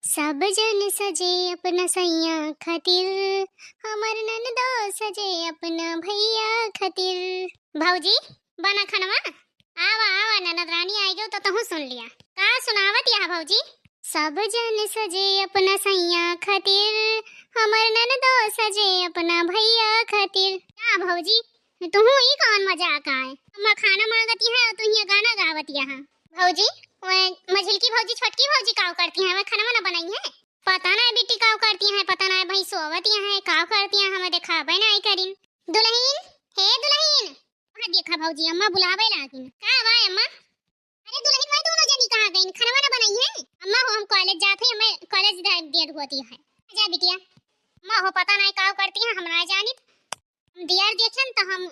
सब जन सजे अपना सैया खातिर, हमर ननदो सजे अपना भैया खातिर। भौजी बना खनवा। आवा आवा ननद रानी आई गयो तो तहु सुन लिया का सुनावत या भौजी। सब जन सजे अपना सैया खातिर, हमर ननदो सजे अपना भैया खातिर। क्या भौजी तुहू ही कौन मजाक आए, हम खाना मांगती है और तू ये गाना गावत यहाँ। भौजी मझिलकी भौजी छोटकी भौजी काव करती हैं, वे खाना ना बनाई है। पता ना बेटी काव करती हैं, पता ना भाई सोवत है काव करती हैं, हमें देखा बना आई करीन। दुल्हन हे दुल्हन, वहां देखा भौजी अम्मा बुलावे लागिन। का बा अम्मा? अरे दुल्हन भाई दोनों जनी कहां गईन, खाना ना बनाई है। अम्मा हो हम कॉलेज जाते हैं, हमें कॉलेज डेट होती है। जा बिटिया अम्मा हो पता ना काव करती हैं, हमरा जानित हम दियार देखन तो हम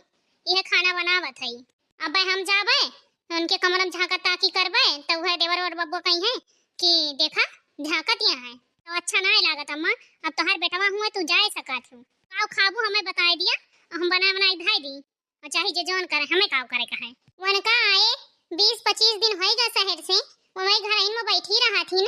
यह खाना बनावत हई। अब हम जाबे उनके कमरम झाका ताकी करबे तो वह देवर और बब्बो कही है कि देखा झाकतिया है तो अच्छा ना लागत। अम्मा अब तोहार बेटवा हुआ तू जाए सकत हूं, काव खाबू हमें बताई दिया हम बना बनाई धाई दी और चाहे जे जोन करे हमें काव करे का है। वन का आए 20-25 दिन होएगा शहर से, वही घर इन में बैठी रहा थी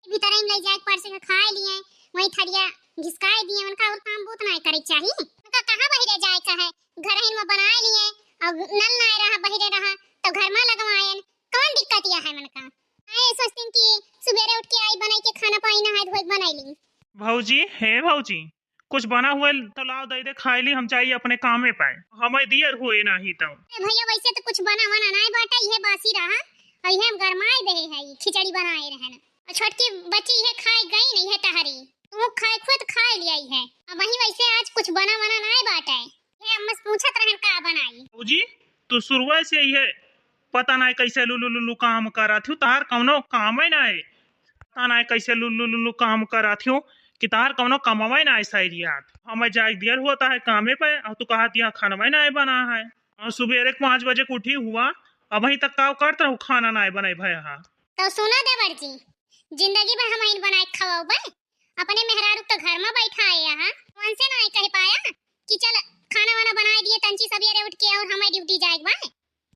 भीतर इन ले जाए पर से खाए लिए वही थरिया घिसकाए दिए। उनका और काम बहुत नहीं करे चाहिए, उनका कहां बहिरे जाए का है, घर इन में बनाए लिए और नल ना रहा बहिरे रहा तो घर में लगवाएन कौन दिक्कत या है मन का। आए सोचते कि सुबेरे उठ के आई बनाई के खाना पानी ना है धोई बनाई ली। भौजी हे भौजी कुछ बना हुआ तो लाओ दे दे खाई ली, हम चाहिए अपने काम में पाए हमें दियर हुए नहीं तो। अरे भैया वैसे तो कुछ बना बना नहीं बाटा, ये बासी रहा और ये हम गरमाए दे है खिचड़ी बनाए रहे ना और छोटकी बच्ची है खाई गई नहीं है तहरी तू खाए खुद खाए लिया है। अब वही वैसे आज कुछ बना बना नहीं बाटा है, ये अम्मा से पूछत रहन का बनाई। भौजी तू शुरुआत से ये पता नहीं कैसे लुलु लुलु काम करा थी, तार कौनो काम ही नहीं पता नहीं कैसे लुलु लुलु काम करा थी कि तार कौनो कमावे ना सही याद हमें जाए दियर होता है कामे पे और तू कहा दिया खाना में नहीं बना है और सुबह 5 बजे को उठी हुआ अब वहीं तक काम करता हूँ खाना नहीं बने भैया। तो सुना देवर जी जिंदगी भर हम इन बनाए खवाओ बे अपने मेहरारू तो घर में बैठा है यहाँ कौन से नहीं कह पाया कि चल खाना वाना बना दिए तंची सवेरे उठ के और हमें ड्यूटी जाए बा।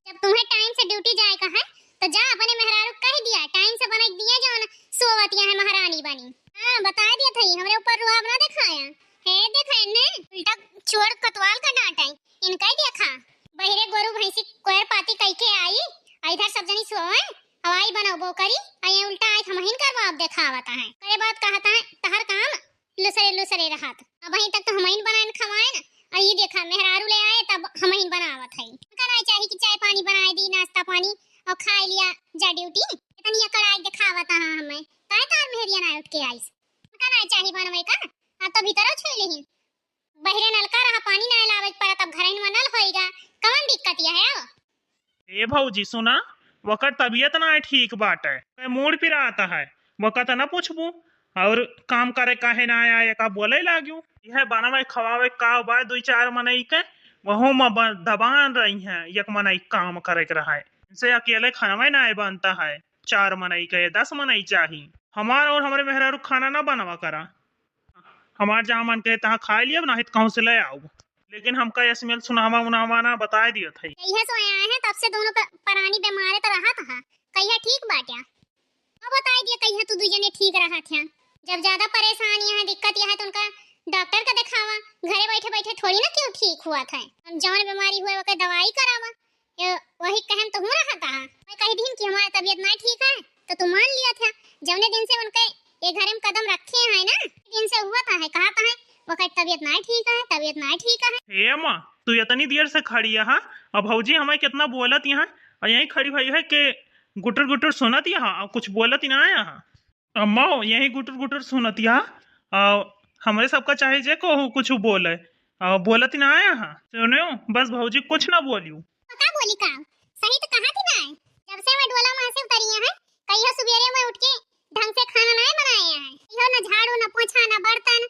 जब तुम्हें टाइम से ड्यूटी जाए का है तो जा अपने मेहरारू कह दिया टाइम से बना दिया जो ना सोवतिया है महारानी बनी। हां बता दिया थई हमरे ऊपर रुआब ना दिखाया है, देखा ने उल्टा चोर कतवाल का डांटा इनका ही देखा बहिरे गोरु भैंसी कोयर पाती कह के आई इधर सब जनी सोए हवाई बनाओ बो करी ये उल्टा आई हम हिन करवा अब दिखावता है करे बात कहता है तहर काम लुसरे लुसरे रहत अब वहीं तक तो हम हिन बनाए खवाए ना और ये देखा मेहरारू ले आए तब हम हिन बनावत है करना चाहिए कि चाय पानी बनाए दी नाश्ता पानी और खा लिया जा ड्यूटी इतनी कड़ाई दिखावता है हमें काहे तार मेहरिया ना उठ के आईस करना चाहिए बनवे का आ तो भीतर छोड़ लेही बहरे नलका रहा पानी ना लावे पर तब घर में नल होएगा कौन दिक्कत है। ए भौजी सुना वकर तबीयत ना ठीक बाटे मूड फिर आता है वक़्त ना पूछबू और काम करे काहे ना आया का बोले लाग्यू यह बनावे खवावे का बा 2-4 मनई के वहू में दबान रही है एक मनई काम करे के रहा है इनसे अकेले खाना ना बनता है 4 मनई के 10 मनई चाहिए हमारा और हमारे मेहरारू खाना ना बनावा करा हमार जहाँ मन के तहाँ खा लिया ना कहूँ से ले आओ लेकिन हमका स्मेल सुनावा उनावा ना बता दिया था कहिया सो आया है तब से दोनों परानी बीमार तो रहा था कहिया ठीक बाटा अब बता दिया कहिया तू दुजने ठीक रहा था जब ज्यादा परेशानी है दिक्कत यह है तो उनका डॉक्टर का दिखावा घरे बैठे बैठे थोड़ी ना क्यों ठीक हुआ था हम जौन बीमारी हुए वो दवाई करावा वही कहन तो हो रहा था मैं कही दिन कि हमारा तबीयत ना ठीक है तो तू मान लिया था जौने दिन से उनके ये घर में कदम रखे हैं ना दिन से हुआ था है कहा था है वो तबीयत ना ठीक है तबीयत ना ठीक है। हे माँ तू इतनी देर से खड़ी है अब भौजी हमें कितना बोलत यहाँ और यही खड़ी भाई है कि गुटर गुटर सुनत यहाँ और कुछ बोलत ना यहाँ अम्मा यही गुटर गुटर सुनत यहाँ हमारे सबका चाहे जे को कुछ बोले बोलत ना यहाँ सुनो बस भौजी कुछ ना बोलियो पता बोली का सही तो कहा थी ना जब से मैं डोला वहां से उतरी है कहियो सुबेरे में उठ के ढंग से खाना नहीं बनाया है कहियो ना झाड़ू ना पोछा ना बर्तन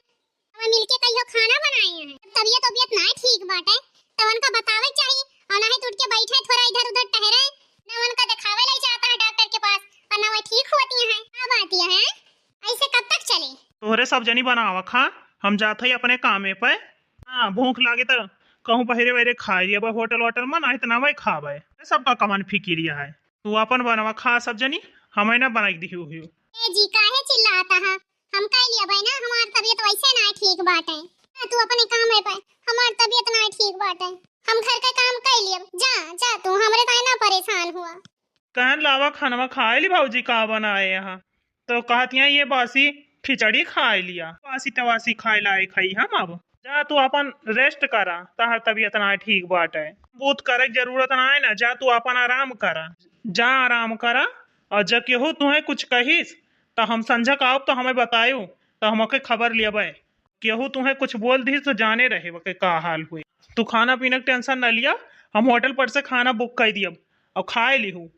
हम मिलके कहियो खाना बनाए हैं तबीयत ना ठीक बाटे तो उनका बतावे चाहिए और ना ही टूट के बैठे थोड़ा इधर उधर टहरे ना उनका दिखावे ले जाता है डॉक्टर के पास और ना वो ठीक होती है अब आती है ऐसे कब तक चले तोहरे सब जनी बनावा खा हम जाते ही अपने कामे पे हाँ भूख लागे तो कहूँ बहरे बहरे खाए लिया होटल वोटल में ना इतना वही खावे सबका कमान फिकिरिया है तू अपन बनवा खा सब जनी हमें ना बनाई दी हुई ए जी काहे चिल्ला आता है। हम कह लिया भाई ना, हमार तबीयत वैसे ना ठीक बाटे। तू अपने काम में पे, हमार तबीयत ना ठीक बाटे। हम घर का काम कर लिया। जा जा तू, हमरे ताई ना परेशान हुआ। कहन लावा खानवा खाए ली भाजी का बनाए यहाँ, तो कहती हैं ये बासी खिचड़ी खाए लिया, बासी तवासी खाए लाए खाई हम। अब जा तू अपन रेस्ट करा, तहर तबीयत ना ठीक बाटे, बूत करे के जरूरत ना है ना, जा तू अपन आराम करा, जा आराम करा। और जब केहू तुम्हें कुछ कहिस तो हम संझा का तो हमें बतायू, तो हमके खबर लिया। केहू तुम्हें कुछ बोल दी तो जाने रहे वके का हाल हुए। तू खाना पीने की टेंशन न लिया, हम होटल पर से खाना बुक कर दिया और खाए लिहू।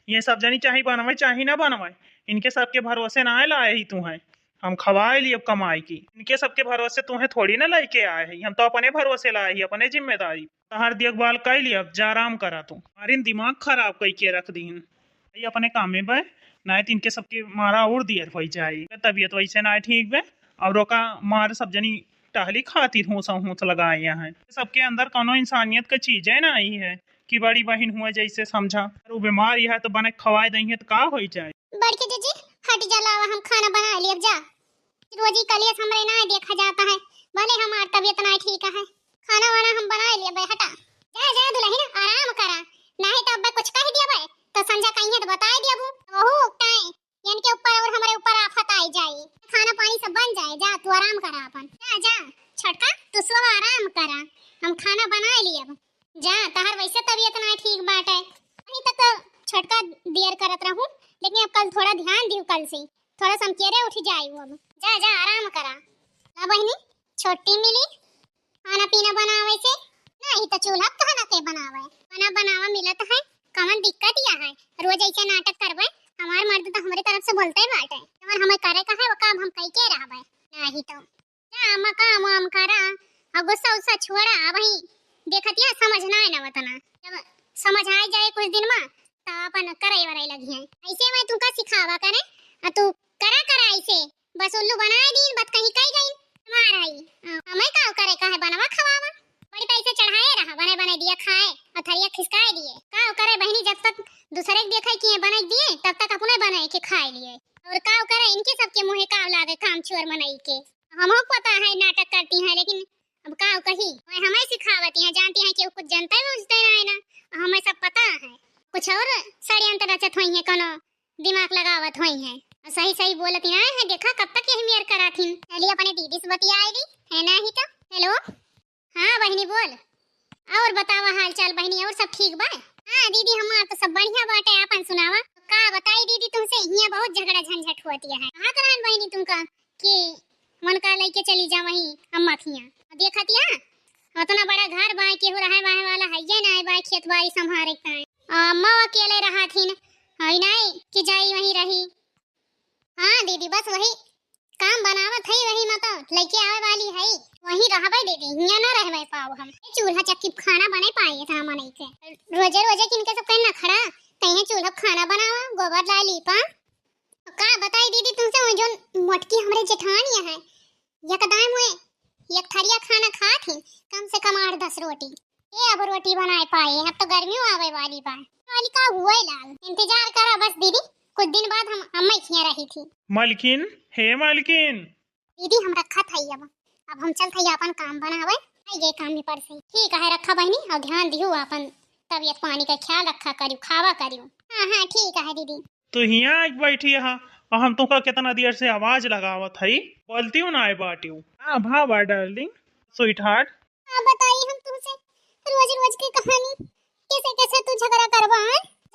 ये सब जनी चाहे बनवाए चाहे ना बनवाए, इनके सबके भरोसे ना आए लाए ही तुम्हें, हम खवाए लिए अब कमाई की। इनके सबके भरोसे तुम्हें थोड़ी ना लेके आए हैं, हम तो अपने भरोसे लाए ही, अपने जिम्मेदारी तहार देखभाल कर लिया। अब जा आराम करा, तू हमारी दिमाग खराब कई के रख दी अपने काम में बे, ना तो इनके सबके मारा उड़ दिया हो जाए, तबीयत वैसे ना ठीक बे। और रोका मार सब जनी टहली खातिर हूस लगाए हैं, सबके अंदर कोनो इंसानियत का चीज है ना आई है कि बड़ी बहन हुआ जैसे समझा, वो बीमार है तो बने खवाए देंगे तो का हो जाए। बड़के जीजी हट जा, लावा हम खाना बना लिए। अब जा, रोजी कलियस हमरे ना देखा जाता है, भले हमार तबीयत ना ठीक है, खाना वाना हम बना लिए बे। हटा जा जा दुल्हन, आराम करा, नहीं तो अब कुछ कह दिया बे तो समझा कहीं है तो बता दिया बहू उठाए इनके ऊपर और हमारे ऊपर आफत आई जाए, खाना पानी सब बन जाए। जा तू आराम करा अपन, जा जा छोटका तू सब आराम करा, हम खाना बना लिए। अब जा, तहर वैसे तबीयत ना ठीक बात है, अभी तक तो छोटका देर करत रहूं, लेकिन अब कल थोड़ा ध्यान दियो, कल से थोड़ा समकेरे उठ जाइयो। अब जा जा आराम करा। ना बहनी छोटी मिली खाना पीना बनावे से, नहीं तो चूल्हा खाना के बनावे, खाना बनावा मिलत है, कमन दिक्कत या है। रोज ऐसे नाटक करबे, हमार मर्द तो हमारे तरफ से बोलते ही बाटे, और हमें करे का है वो काम हम कई के रहबे, नहीं तो जा हम काम वाम करा और गुस्सा उस्सा छोड़ा। अब ही देखतिया समझना है ना वतना, जब समझ आ जाए कुछ दिन में तो अपन करे वराई लगी है। ऐसे मैं तुमका सिखावा करे और तू करा करा ऐसे, बस उल्लू बनाए दिन बात कहीं कही गई हमार आई, हमें का करे का है बनवा खवावा, बड़ी पैसे चढ़ाए रहा, बने बने दिया खाए और थरिया खिसकाए दिए, का करे बहनी जब तक दूसरे के देखे कि ये बना दिए तब तक अपने बनाए के खाए लिए, और का करे इनके सबके मुंह का लागे काम चोर मनाई के। हमको पता है नाटक करती हैं, लेकिन अब का कही हमें सिखावती हैं, जानती हैं कि वो कुछ जनता मुझते ना है ना, हमें सब पता है, कुछ और षड्यंत्र रचत हुई है, कोनो दिमाग लगावत हुई है, सही सही बोलती है। देखा कब तक यही मेयर कराथीन, पहले अपने दीदी से बतियाएगी है ना ही तो। हेलो हाँ बहनी बोल, और बतावा हाल चाल बहनी, और सब ठीक बा? हाँ दीदी हमार तो सब बढ़िया बाटे, अपन सुनावा का बताई दीदी तुमसे, यहाँ बहुत झगड़ा झंझट होती है। कहाँ करान बहनी तुमका कि मन का लेके चली जा वहीं अम्मा खिया, देखतिया उतना बड़ा घर बा, केहू रहे वाहे वाला है ये ना, बा खेत बाड़ी संभारे का अम्मा अकेले रहा थी है नहीं कि जाई वहीं रही। हाँ दीदी बस वही काम बनावत है, वही मतलब लेके आवे वाली है, वहीं रहबे दीदी, हियां ना रहबे पाओ हम, चूल्हा चक्की खाना बने पाए था हम नहीं के, रोजे रोजे किनके सब कहना खड़ा कहीं चूल्हा खाना बनावा गोबर ला लीपा। का बताई दीदी तुमसे, वो जो मोटकी हमरे जेठानी है एकदम हुए एक थरिया खाना खा थी, कम से कम 8-10 रोटी, ये अब रोटी बनाए पाए, अब तो गर्मी आवे वाली बा, वाली का हुआ लाल, इंतजार करा बस दीदी, कुछ दिन बाद हम अम्मा खिया रही थी। मालकिन हे मालकिन, दीदी हम रखा था अब हम चल थे अपन काम बनावे, ये काम में पर से ठीक है रखा बहनी, और ध्यान दियो अपन तबियत पानी का ख्याल रखा करियो, खावा करियो। हाँ हाँ ठीक है दीदी। तो यहाँ एक बैठी है और हम तुमका कितना देर से आवाज लगावत है, बोलती हूँ ना आए बाटी हूँ। हाँ भावा डार्लिंग स्वीट हार्ट, हाँ बताइए हम तुमसे रोज रोज की कहानी, कैसे कैसे तू झगड़ा करवा,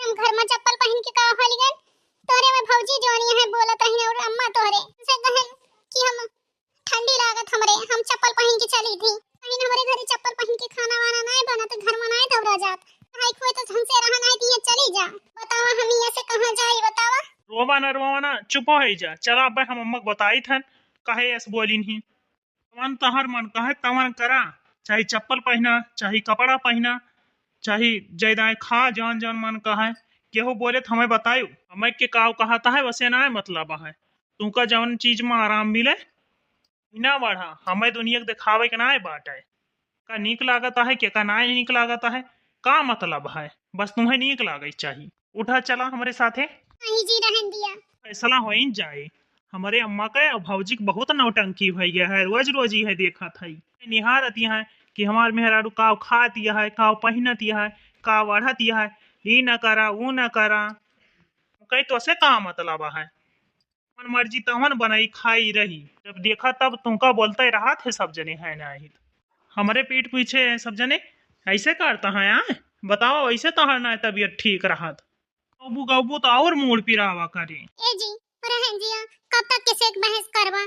हम घर में चप्पल पहन के का हाल गए, तोरे में भौजी जोनी है बोलत है और अम्मा तोरे से कहे कि हम ठंडी लागत हमरे, हम चप्पल पहन के चली थी, कहीं हमारे घरे चप्पल पहन के खाना वाना नहीं बना तो घर में नहीं दौड़ा जात, हाई कोई तो हमसे रहा नहीं दिए चली जा, बतावा हम यहाँ से कहां जाए बतावा। रोवा ना चुप हो जा, चला अब हम अम्मा बताई थन कहे ऐस बोली नहीं, मन तहर मन कहे तमन करा, चाहे चप्पल पहना चाहे कपड़ा पहना चाहे जयदाय खा जौन जौन मन कहे, केहू बोले तो हमें बतायो, हमें के काव कहता है वैसे ना मतलब है, तुमका जौन चीज में आराम मिले ना बढ़ा, हमें दुनिया के दिखावे के ना बात है, का नीक लागत है के का ना नीक लागत है, का मतलब है, बस तुम्हें नीक लागे चाहिए, उठा चला हमारे साथे, नहीं जी रहन दिया, फैसला हो ही जाए, हमारे अम्मा का और भौजी के बहुत नौटंकी भई है, रोज रोज ही है देखा था निहारती है कि हमार मेहरारू काव खाती है, काव पहनती है, काव बढ़ती है, ई न करा वो न करा। कई तो से का मतलब है, मन मर्जी तवन बनाई खाई रही, जब देखा तब तुमका बोलते रहा थे सब जने है ना ही। हमारे पीठ पीछे सब जने ऐसे करता है यार, बताओ ऐसे तो ना तबीयत ठीक रहा। गबू गबू तो और मूड पिरावा करे। ए जी रहन दिया, कब तक किसे एक बहस करवा,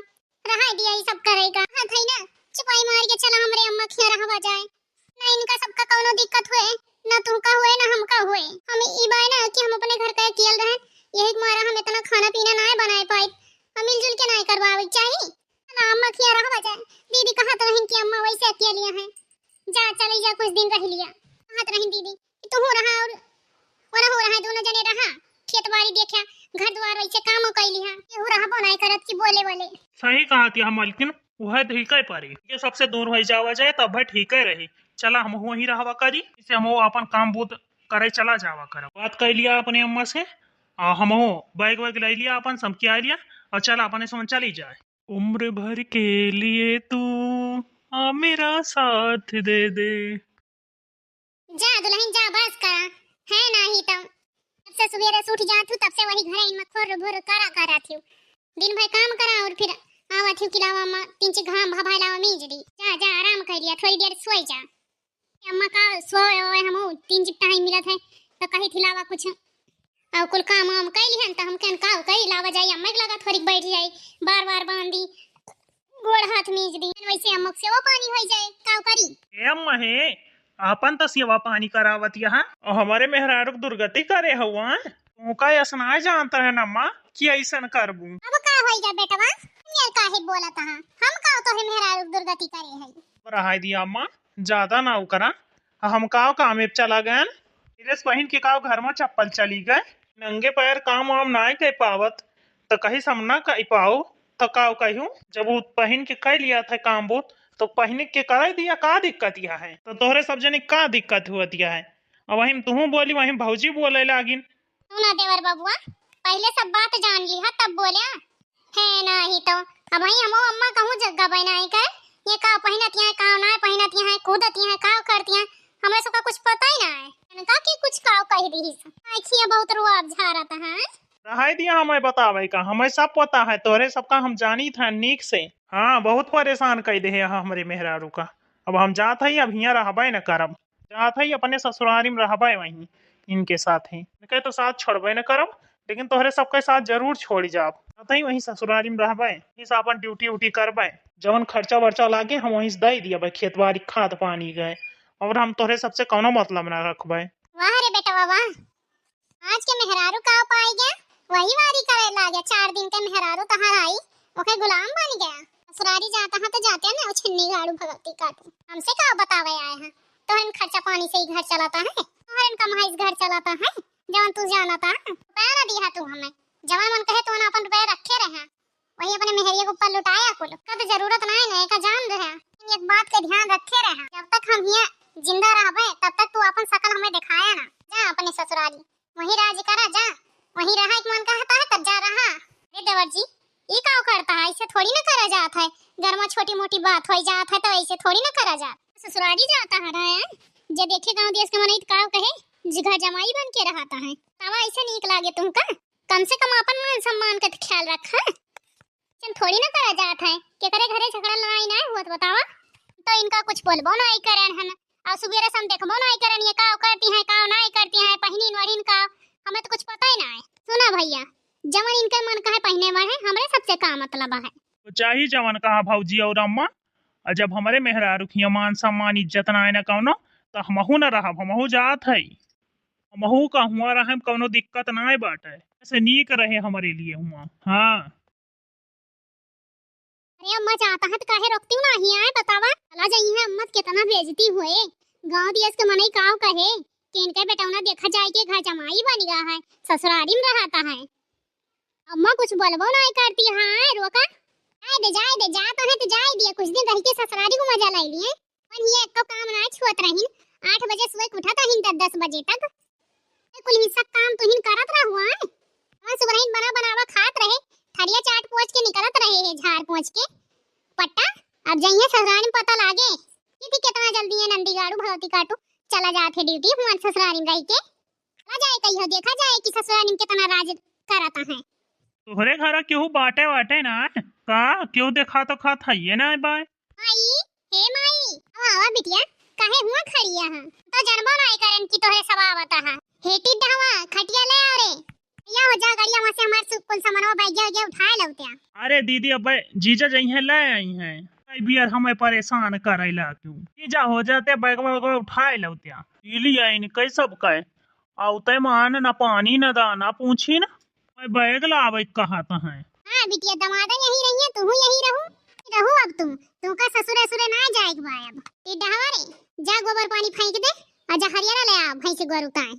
रहा दिया ये सब करेगा। हां थई ना चुपाई मार के चला हमरे अम्मा खिया रहवा जाए ना, इनका सबका कोनो दिक्कत हुए ना तुमका हुए ना हमका हुए। हम ई बाय ना कि हम अपने घर का कियल रहे, यही मारा हम इतना खाना पीना ना बनाए पाए, हम मिलजुल के ना करवावे चाहिए ना। अम्मा खिया रहवा जाए, दीदी कहा तो नहीं कि अम्मा वैसे अकेली है, जा चली जा कुछ दिन रह लिया। कहा तो नहीं दीदी तू हो रहा और हो रहा दोनों जने रहा, खेत बाड़ी देखा, घर द्वार वैसे काम कैली है, केहू रहा बनाई करत कि बोले बोले। सही कहा थी हम मालकिन, वह ठीक है पारी, ये सबसे दूर हो जावा जाए तब भाई ठीक है रही। चला हम वहीं रहवा करी, इसे हम अपन काम बूत करे चला जावा कर। बात कर लिया अपने अम्मा से, हम बैग वैग ले लिया अपन समझ लिया और चला अपने समझ चली जाए। उम्र भर के लिए तू मेरा साथ दे दे। जा दुल्हन जा बस करा है नहीं तो जब से सवेरे से उठ जात हूं तब से वही घर में खोर भोर करा थी, दिन भर काम करा और फिर आवा थी किलावा में तीन चार घाम भभालावा मीज दी। जा जा आराम कर लिया, थोड़ी देर सोई जा। अम्मा का सोए ओए हम तीन चिप टाइम मिलत है तो कही थिलावा कुछ और कुल काम हम कैली हन त हम कन का कई लावा जाई, अम्मा के लगा थोड़ी बैठ जाई, बार बार बांधी गोड़ हाथ मीज दी, वैसे अम्मा से वो पानी हो जाए का करी। ए अम्मा है अपन तो सेवा पानी करावत यहाँ और हमारे मेहरारू दुर्गति करे हुआ का असना जानता है ना माँ कि ऐसा करबू। अब का होई जा बेटवा, ये काहे बोलत है, हम का तो है मेहरारू दुर्गति करे है। रहाई दिया अम्मा ज्यादा ना करा, हम काव काम में चला गए, ड्रेस पहन के काव घर में चप्पल चली गए, नंगे पैर काम वाम ना कर पावत तो कहीं समना कर पाओ तो काव कहूँ जब वो पहन के कह लिया था काम बूत तो पहने के कर दिया, का दिक्कत यह है तो तोहरे सब जने का दिक्कत हुआ दिया है। अब वही तू बोली वही भौजी बोले लागिन। सुना देवर बाबुआ पहले सब बात जान ली है तब बोलिया है नहीं तो अब वही हम अम्मा कहूँ जगह बनाई कर ये का पहनती है का ना पहनती है कूदती है का करती है, हमें सबका कुछ पता ही ना है, इनका की कुछ का कह दी है बहुत रुआब झारत है। रहाई दिया हमें बतावे का, हमें सब पता है, तोहरे सबका हम जानी था नीक से। हाँ बहुत परेशान कर दे हमारे मेहरारू का। अब हम जात है अब यहाँ रहबे न करब, जात है अपने ससुरारी में रहबे वहीं इनके साथ ही, कहे तो साथ छोड़बे न करब लेकिन तोहरे सबके साथ जरूर छोड़ जाब, ही वहीं ससुरारी में रहबे, इस अपन ड्यूटी उटी करबे, जवन खर्चा वर्चा लागे हम वहीं से दे दिया खेत बाड़ी खाद पानी गए, और हम तोहरे सबसे कोनो मतलब ना रखबे। वाह रे बेटा वाह, आज के मेहरारू का पाई गया वही वारी करे लागे, 4 दिन के मेहरारू तहार आई ओके गुलाम बन गया। ससुरारी जाता है तो जाते हैं ना छिन्नी गाड़ू भगती काटू, हमसे क्या बतावे आए हैं तो इन खर्चा पानी से ही घर चलाता है, और इनका महज घर चलाता है, जवन तू जानता पैर दिया तू हमें, जवन मन कहे तो अपन पैर रखे रहे, वही अपने मेहरिया के ऊपर लुटाया कुल का तो जरूरत नहीं है का जान रहे, एक बात का ध्यान रखे रहे, जब तक हम यहाँ जिंदा रहबे तब तक तू अपन शकल हमें दिखाया ना, जा अपने ससुरारी वही राज करा, जा वही रहा एक मन कहता है तब जा रहा। अरे देवर जी ये का करता है, ऐसे थोड़ी ना करा जाता है, घर में छोटी मोटी बात हो जात है तो ऐसे थोड़ी ना करा जाता, ससुरारी जाता है रहा जे देखे गांव देश के मनई का कहे घर जमाई बन के रहता है, तब ऐसे नीक लागे तुमका, कम से कम अपन मान सम्मान का ख्याल रखा, थोड़ी ना करा जाता है कि करे घरे झगड़ा लड़ाई ना होत बतावा तो इनका कुछ बोलबो नहीं करन हन, और सुबेरे शाम देखबो नहीं करन ये का करती है का नहीं करती है, पहिनीन वहीन का हमें तो कुछ पता ही ना है। सुना भैया जवन इनके मन का है पहने में है, हमरे सबसे का मतलब है तो चाहिए जवन कहा भौजी और अम्मा, और जब हमारे मेहरारू की मान सम्मान इज्जत ना न कौनो तो हमहू न रहा, हमहू जात है, हमहू का हुआ रहे कौनो दिक्कत ना बाटे, ऐसे नीक रहे हमारे लिए हुआ। हाँ अरे अम्मा चाहता है तो काहे रोकती ना ही आए बतावा, चला जाइए अम्मा कितना बेइज्जती हुए, गांव देश के मनई काव कहे कि इनके बेटौना देखा जाए कि घर जमाई बन गया है, ससुरारी में रहता है, अम्मा कुछ बोलबो नहीं करती है, रोका जाए दे जा तो है तो जाए दिया, कुछ दिन रह के ससुरारी को मजा ले लिए, पर ये एक काम ना छुअत रही, 8 बजे सुबह उठा तो हिन 10 बजे तक कुल हिस्सा काम तो हिन करत रहुआ है, सुबह बना बनावा खात रहे, थरिया चाट पोंछ के निकलत रहे है झाड़ पोंछ के पट्टा। अब जाइए ससुराल में पता लागे कि कितना जल्दी है नंदी गाड़ू भगवती काटू चला जात है ड्यूटी हुआ ससुराल में रह के। आ जाए कहियो देखा जाए कि ससुराल में कितना राज करता है। तोहरे घर क्यों बाटे वाटे ना का क्यों देखा तो खात है ना बाय माई हे माई आवा बिटिया काहे हुआ खड़ी है तो जनबो नहीं करन की तोहे सवावता है हेटी डहवा खटिया ले आरे या हो जा गड़िया वहां से हमार सुकुल सामानवा बैग गया उठा लौत्या। अरे दीदी अब जीजा जई है ले आई हैं बियर हमें परेशान करैला क्यों जीजा हो जाते बैग में उठा लौत्या इली आई कई सब कहे औते मान ना पानी ना दाना पूछी ना मैं बैग लावे कहा तो है। हां बिटिया दमादा यही रही है तू यही रहू अब तू का ससुरे ससुरे ना जाए भाई अब ई डहवा रे जा गोबर पानी फेंक दे और जा हरियाणा ले आ भैंस गोरु ताए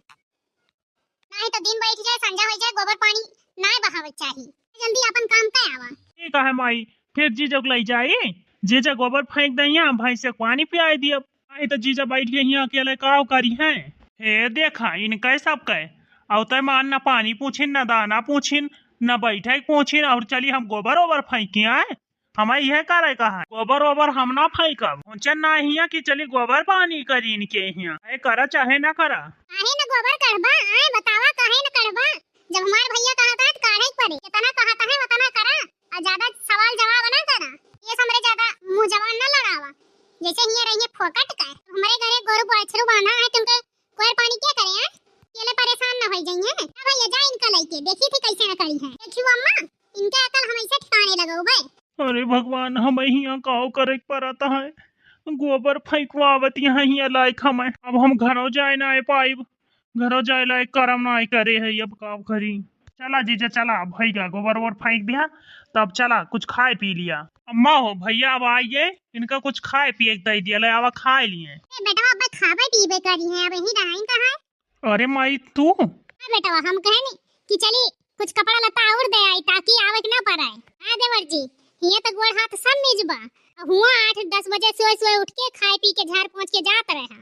नहीं तो दिन बैठ जाए संजा हो जाए गोबर पानी ना बहावे चाहिए जल्दी अपन काम पे आवा। ठीक है माई फिर जीजा को ले जाई जीजा गोबर फेंक दइया भैंस से पानी पियाई दिया आई तो जीजा बैठ गई यहाँ अकेले काव करी है हे देखा इनके सब कहे औते मान न पानी पूछिन न दाना पूछिन न बैठे पूछिन और चली हम गोबर ओबर फेंकी आए हमें यह करे कहा गोबर ओबर हम ना फेंकब पहुंचन ना हिया कि चली गोबर पानी करी इनके हिया करा चाहे ना करा काहे न गोबर करबा आए बतावा काहे न करबा जब हमार भैया कहता है काहे पड़े कितना कहता है उतना करा और ज्यादा सवाल जवाब ना करा ये हमरे ज्यादा मुंह जवान ना लड़ावा जैसे हिया रहिए फोकट का हमारे घरे गोरु बछरू बांधा है तुमके कोई पानी क्या करे हैं केले परेशान ना हो जाइए भैया जा इनका लेके देखी थी कैसे न करी है देखियो अम्मा इनका अकल हमेशा ठिकाने लगो बे। अरे भगवान हम यहाँ काव करे पड़ता है गोबर फेंकवावत यहाँ लायक हमें अब हम घरों जाए ना पाइब घरों जाए लायक करम ना करे है अब काव करी चला जीजा चला भैया गोबर वोबर फेंक दिया तब चला कुछ खाए पी लिया अम्मा हो भैया अब आइए इनका कुछ खाए पिए दे दिया ले अब खाए लिए बेटा अब खाबे पीबे करी है अब यही रहाई कहां है। अरे माई तू बेटा हम कहनी कि चली कुछ कपड़ा लता और दे आई ताकि आवक ना पड़े। हां देवर जी ये तो गोड़ हाथ सब मिजबा हुआ 8-10 बजे सोए सोए उठ के खाए पी के झाड़ पहुंच के जात रहे।